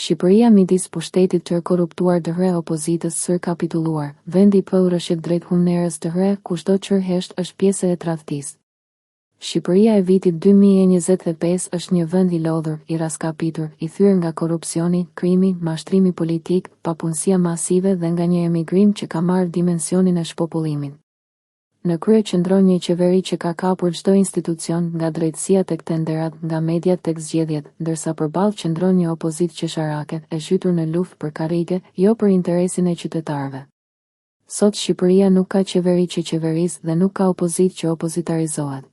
Shqipëria midis pushtetit të korruptuar dëhre opozitës sër kapitulluar, vendi përrëshit drejt humnerës dëhre kushdo qërhesht është pjesë e tradhtisë. Shqipëria e vitit 2025 është një vend i lodhur, i raskapitur, i thyer nga korrupsioni, krimi, mashtrimi politik, papunësia masive dhe nga një emigrim që ka marrë dimensionin e shpopullimit. Në krye qëndron një qeveri që ka kapur çdo institucion, nga drejtësia tek tenderat, nga mediat tek zgjedhjet, ndërsa përballë qëndron një opozitë qesharake, e zhytur në luftë për karrige, jo për interesin e qytetarëve. Sot Shqipëria nuk ka qeveri që qeveris dhe nuk ka opozitë që opozitarizohet.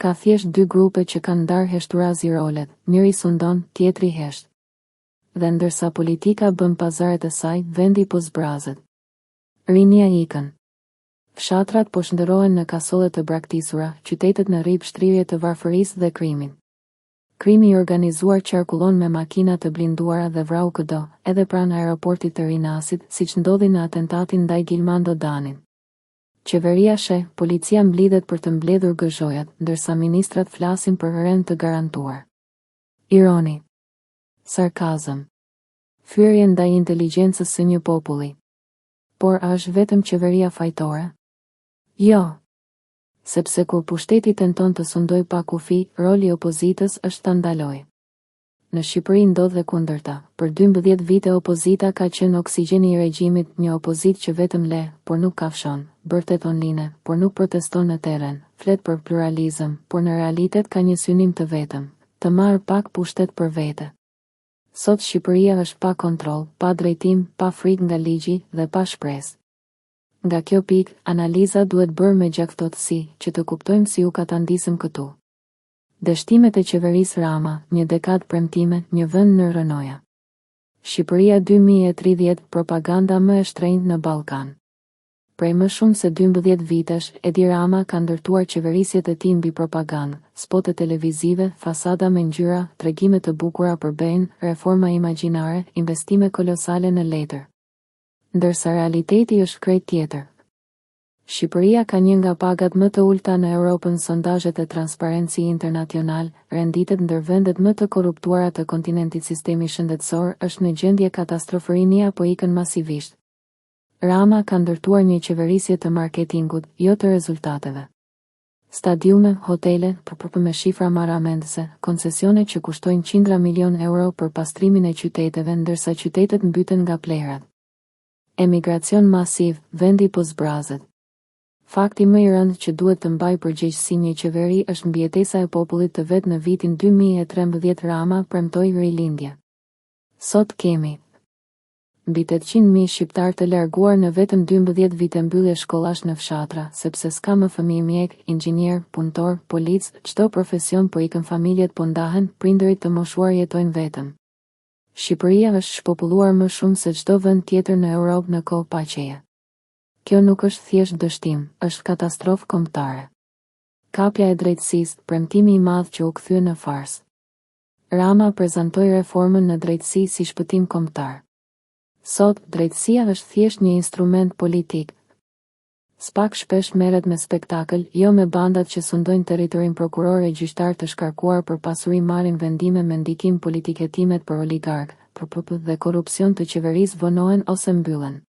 Ka thjesht dy grupe që kanë ndarë heshturazi rolet, njëri sundon, tjetri hesht. Dhe ndërsa politika bën pazaret e saj, vendi po zbrazet. Rinja ikën. Fshatrat po shndërrohen në kasolle të braktisura, qytetet në rrip shtrirje të varfërisë dhe krimin. Krimi i organizuar qarkullon me makina të blinduara dhe vrau kudo, edhe pranë aeroportit të Rinasit, siç ndodhi në atentatin ndaj Gilmando Danin. Qeveria sheh, policia mblidhet për të mbledhur gëzhojat, ndërsa ministrat flasin për rend të garantuar. Ironi. Sarkazëm. Fyerje ndaj inteligjencës së një populli. Por a është vetëm qeveria fajtore? Jo. Sepse kur pushteti tenton të sundoj pa kufi, roli i opozitës është ta ndalojë. Në Shqipëri ndodh dhe kundërta. Për 12 vite opozita ka qenë oksigjeni i regjimit, një opozitë që vetëm le, por nuk kafshon, bërtet online, por nuk proteston në terren, flet për pluralizëm, por në realitet ka një synim të vetëm, të marrë pak pushtet për vete. Sot Shqipëria është pa kontroll, pa drejtim, pa frikë nga ligji dhe pa shpresë. Nga kjo pikë, analiza duhet bërë me gjaktësi, që të kuptojmë si u ka ta ndisëm këtu. Dështimet e qeverisë Rama, një dekadë premtime, një vend në rënoja. Shqipëria 2030, propaganda më e shtrenjtë në Ballkan. Prej më shumë se 12 vitesh, Edi Rama ka ndërtuar qeverisjet e tij mbi propagandë, spote televizive, fasada me ngjyra, tregime të bukura për ben, reforma imagjinare, investime kolosale në letër. Ndërsa realiteti është krejt tjetër. Shqipëria ka një nga pagat më të ulta në Europën, sondazhet e Transparency International, renditet ndër vendet më të korruptuara të kontinentit, sistemi shëndetësor është në gjendje katastrofërini apo ikën masivisht. Rama ka ndërtuar një qeverisje të marketingut, jo të rezultateve. Stadiume, hotele, me shifra marramendëse, koncesione që kushtojnë qindra milion euro për pastrimin e qyteteve, ndërsa qytetet mbyten nga plerat. Emigracion masiv, vendi po zbrazet. Fakti më i rëndë që duhet të mbaj përgjegjësi një qeveri është mbijetesa e popullit të vet. Në vitin 2013 Rama premtoi rilindje. Sot kemi mbi 800.000 shqiptar të larguar në vetëm 12 vite, mbyllje shkollash në fshatra, sepse s'ka më fëmijë mjek, inxhinier, punëtor, polic, çdo profesion po ikën, familjet po ndahen, prindërit të moshuar jetojnë vetëm. Shqipëria është shpopulluar më shumë se çdo vend tjetër në Europë në kohë paqeje. Kjo nuk është thjesht dështim, është katastrofë kombëtare. Kapja e drejtësisë, premtimi i madh që u kthye në farsë. Rama prezantoi reformën në drejtësi si shpëtim kombëtar. Sot, drejtësia është thjesht një instrument politik. Spak shpesh merret me spektakël, jo me bandat që sundojnë territorin, prokuror e gjyqtar të shkarkuar për pasuri, marrin vendime me ndikim politik, hetimet për oligark, dhe korrupsion të qeverisë vonohen ose mbyllen.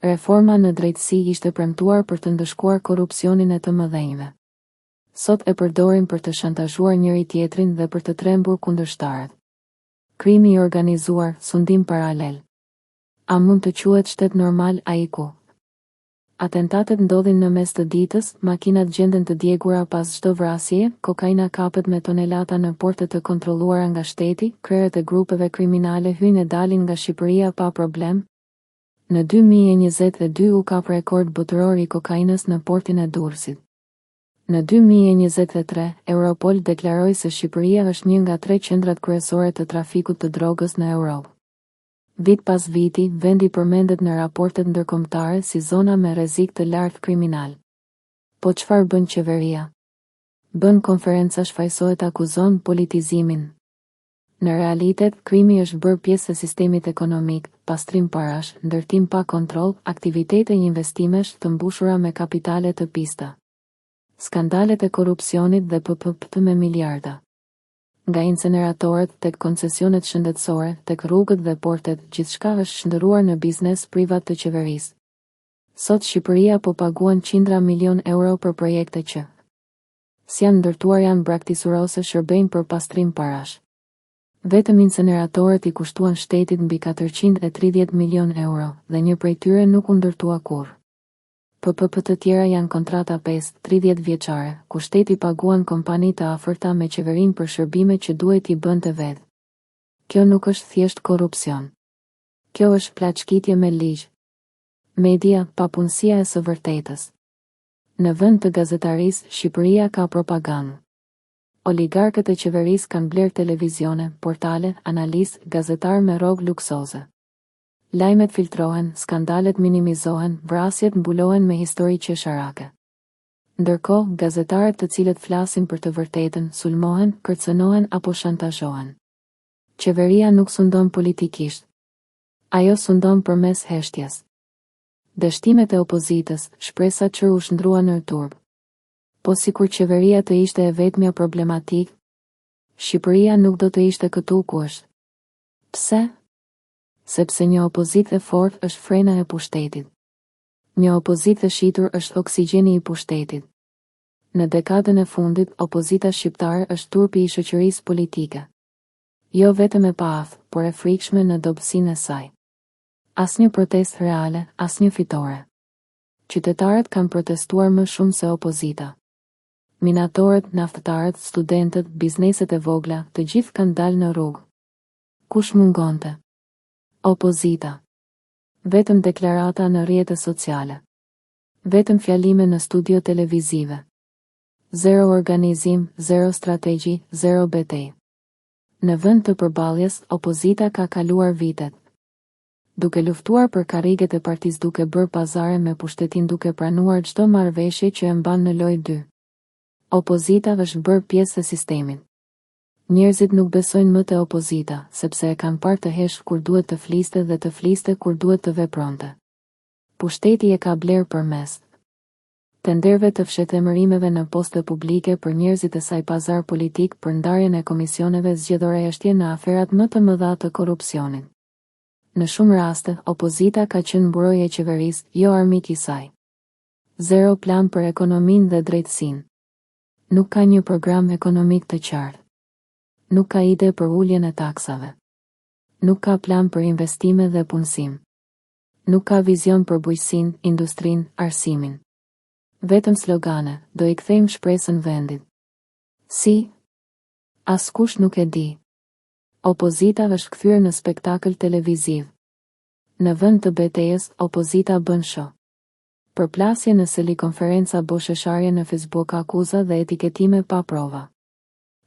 Reforma në drejtësi ishte premtuar për të ndëshkuar korrupsionin e të mëdhenjve. Sot e përdorin për të shantazhuar njëri tjetrin dhe për të trembur kundërshtarët. Krimi i organizuar, sundim paralel. A mund të quhet shtet normal ai ku? Atentatet ndodhin në mes të ditës, makinat gjenden të djegura pas çdo vrasje, kokaina kapet me tonelata në portet të kontrolluara nga shteti, krerët e grupeve kriminale hyjnë e dalin nga Shqipëria pa problem. Në 2022 u kap rekord botëror i kokainës në portin e Durrësit. Në 2023, Europol deklaroi se Shqipëria është një nga 3 qendrat kryesore të trafikut të drogës në Europë. Vit pas viti, vendi përmendet në raportet ndërkombëtare si zona me rrezik të lartë kriminal. Po çfarë bën qeveria? Bën konferenca, shfaqsohet, akuzon politizimin. Në realitet, krimi është bërë pjesë e sistemit ekonomik, pastrim parash, ndërtim pa kontroll, aktivitete investimesh të mbushura me kapitale të pista. Skandalet e korrupsionit dhe PPP me miliarda. Nga inceneratorët tek koncesionet shëndetësore, tek rrugët dhe portet, gjithçka është shndërruar në biznes privat të qeverisë. Sot Shqipëria po paguan qindra milion euro për projekte që si janë ndërtuar janë braktisurose shërbejnë për pastrim parash. Vetëm inceneratorët i kushtuan shtetit mbi 430 milion euro dhe një prej tyre nuk u ndërtua kurrë. PPP të tjera janë kontrata 5-30 vjeçare, ku shteti paguan kompani të afërta me qeverinë për shërbime që duhet i bënte vetë. Kjo nuk është thjesht korrupsion. Kjo është plaçkitje me ligj. Media, papunësia e së vërtetës. Në vend të gazetarisë, Shqipëria ka propagandë. Oligarkët e qeverisë kanë bler televizione, portale, analistë, gazetar me rrogë luksoze. Lajmet filtrohen, skandalet minimizohen, vrasjet mbulohen me histori qesharake. Ndërkohë, gazetarët të cilët flasin për të vërtetën, sulmohen, kërcënohen apo shantazhohen. Qeveria nuk sundon politikisht. Ajo sundon përmes heshtjes. Dështimet e opozitës, shpresat që u shndruan në turp. Po sikur qeveria të ishte e vetmja problematik, Shqipëria nuk do të ishte këtu ku është. Pse? Sepse një opozitë e fortë është frena e pushtetit. Një opozitë e shitur është oksigjeni i pushtetit. Në dekadën e fundit, opozita shqiptare është turpi i shoqërisë politike. Jo vetëm e paaftë, por e frikshme në dobësinë e saj. Asnjë protestë reale, asnjë fitore. Qytetarët kanë protestuar më shumë se opozita. Minatorët, naftëtarët, studentët, bizneset e vogla, të gjithë kanë dalë në rrugë. Kush mungonte? Opozita. Vetëm deklarata në rrjete sociale. Vetëm fjalime në studio televizive. Zero organizim, zero strategji, zero betejë. Në vend të përballjes, opozita ka kaluar vitet duke luftuar për karriget e partisë, duke bërë pazare me pushtetin, duke pranuar çdo marrëveshje që e mban në lojë 2. Opozita është bërë pjesë e sistemit. Njerëzit nuk besojnë më te opozita, sepse e kanë parë të hesht kur duhet të fliste dhe të fliste kur duhet të vepronte. Pushteti e ka bler përmes tenderëve të fshetemërimeve në poste publike për njerëzit e saj, pazar politik për ndarjen e komisioneve zgjedhore në aferat më të mëdha të korrupsionit. Në shumë raste, opozita ka qenë mbrojtje e qeverisë, jo armik i saj. Zero plan për ekonominë dhe drejtësinë. Nuk ka një program ekonomik të qartë. Nuk ka ide për uljen e taksave. Nuk ka plan për investime dhe punësim. Nuk ka vizion për bujqësinë, industrinë, arsimin. Vetëm slogane, do i kthejmë shpresën vendit. Si? Askush nuk e di. Opozita është kthyer në spektakël televiziv. Në vend të betejës, opozita bën show. Përplasje në telekonferenca, boshesharje në Facebook, akuza dhe etiketime pa prova.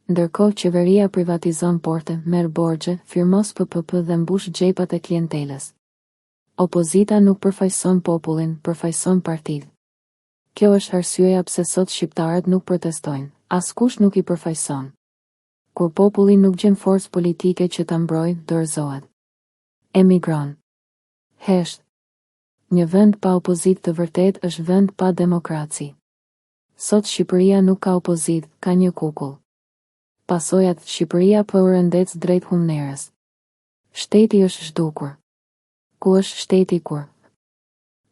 Ndërkohë qeveria privatizon porte, merr borxhe, firmos PPP dhe mbush xhepat e klientelës. Opozita nuk përfaqëson popullin, përfaqëson partitë. Kjo është arsyeja pse sot shqiptarët nuk protestojnë, askush nuk i përfaqëson. Kur populli nuk gjen forcë politike që ta mbrojë, dorëzohet. Emigron. Hesht. Një vend pa opozitë të vërtet është vend pa demokraci. Sot Shqipëria nuk ka opozitë, ka një kukull. Pasojat, Shqipëria po u rëndec drejt humnerës. Shteti është zhdukur. Ku është shteti kur?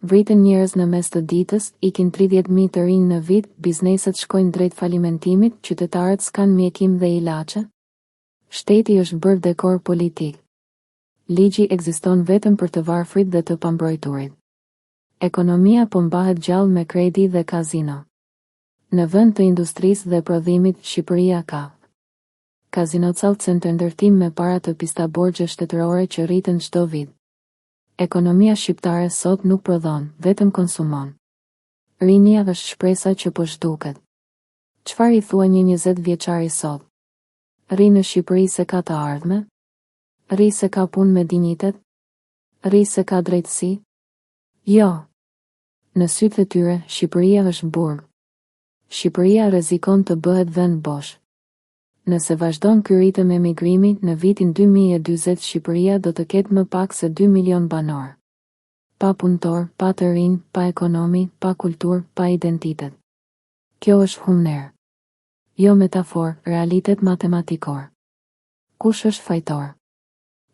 Vriten njerëz në mes të ditës, ikin 30.000 të rinj në vit, bizneset shkojnë drejt falimentimit, qytetarët s'kan mjekim dhe ilaçe. Shteti është bërë dekor politik. Ligji ekziston vetëm për të varfrit dhe të pambrojturit. Ekonomia po mbahet gjallë me kredi dhe kazino. Në vend të industrisë dhe prodhimit, Shqipëria ka Kazino Call Center, ndërtim me para të pista borxhe shtetërore që rriten çdo vit. Ekonomia shqiptare sot nuk prodhon, vetëm konsumon. Rinja është shpresa që po zhduket. Çfarë i thua një 20 vjeçari sot? Rri në Shqipëri se ka të ardhme? Rri se ka punë me dinjitet? Rri se ka drejtësi? Jo. Në sytë e tyre, Shqipëria është burg. Shqipëria rrezikon të bëhet vend bosh. Nëse vazhdon ky ritëm emigrimi, në vitin 2040 Shqipëria do të ketë më pak se 2 milion banor. Pa punëtor, pa të rinj, pa ekonomi, pa kulturë, pa identitet. Kjo është humner. Jo metafor, realitet matematikor. Kush është fajtor?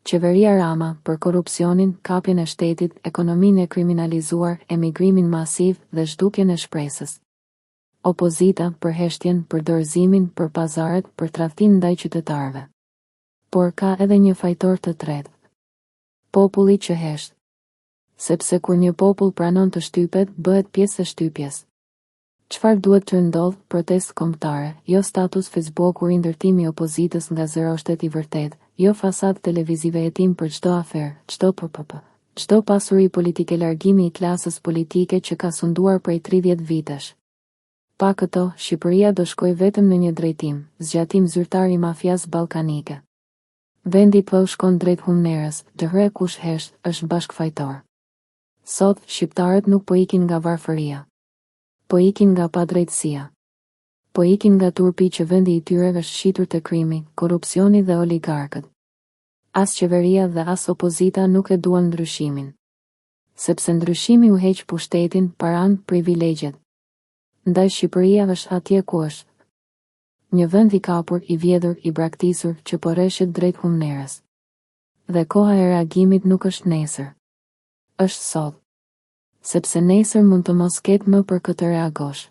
Qeveria Rama për korrupsionin, kapjen e shtetit, ekonominë e kriminalizuar, emigrimin masiv dhe zhdukjen e shpresës. Opozita për heshtjen, për dorëzimin, për pazaret, për tradhtin ndaj qytetarëve. Por ka edhe një fajtor të tretë. Populli që hesht. Sepse kur një popull pranon të shtypet, bëhet pjesë e shtypjes. Çfarë duhet të ndodh? Protestë kombëtare, jo status Facebook uri ndërtimi i opozitës nga zero shteti vërtet, jo fasad televizive jetim për çdo aferë, çdo pasuri politike, largimi i klasës politike që ka sunduar prej 30 vitesh. Pa këto, Shqipëria do shkoj vetëm në një drejtim, zgjatim zyrtar i mafias ballkanike. Vendi po shkon drejt humnerës, dëhre kush hesht, është bashkëfajtor. Sot, shqiptarët nuk po ikin nga varfëria. Po ikin nga padrejtësia. Po ikin nga turpi që vendi i tyre është shitur te krimi, korrupsioni dhe oligarkët. As qeveria dhe as opozita nuk e duan ndryshimin. Sepse ndryshimi u heq pushtetin, paran, privilegjet. Ndaj Shqipëria është atje ku është. Një vend i kapur, i vjedhur, i braktisur, që po rreshet drejt humnerës. Dhe koha e reagimit nuk është nesër. Është sot. Sepse nesër mund të mos ketë më për këtë reagosh.